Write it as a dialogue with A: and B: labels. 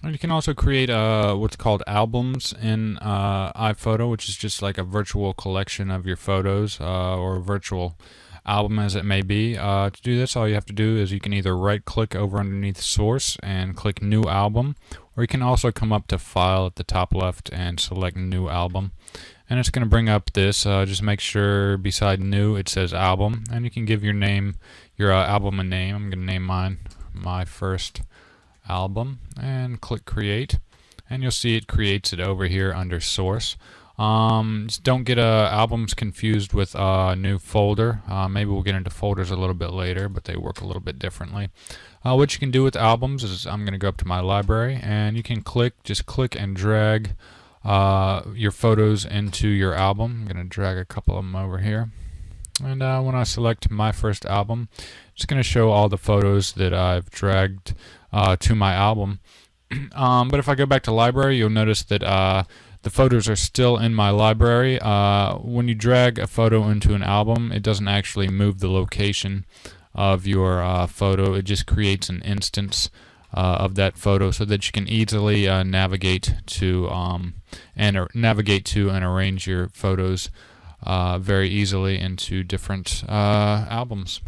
A: And you can also create what's called albums in iPhoto, which is just like a virtual collection of your photos or a virtual album as it may be. To do this, all you have to do is you can either right click over underneath source and click new album, or you can also come up to file at the top left and select new album. And it's going to bring up this, just make sure beside new it says album, and you can give your name, your album a name. I'm going to name mine My First Album and click create, and you'll see it creates it over here under source. Just don't get albums confused with a new folder. Maybe we'll get into folders a little bit later, but they work a little bit differently. What you can do with albums is I'm going to go up to my library, and you can just click and drag your photos into your album. I'm going to drag a couple of them over here. And when I select My First Album, it's going to show all the photos that I've dragged to my album. But if I go back to library, you'll notice that the photos are still in my library. When you drag a photo into an album, it doesn't actually move the location of your photo. It just creates an instance of that photo so that you can easily navigate to and arrange your photos very easily into different albums.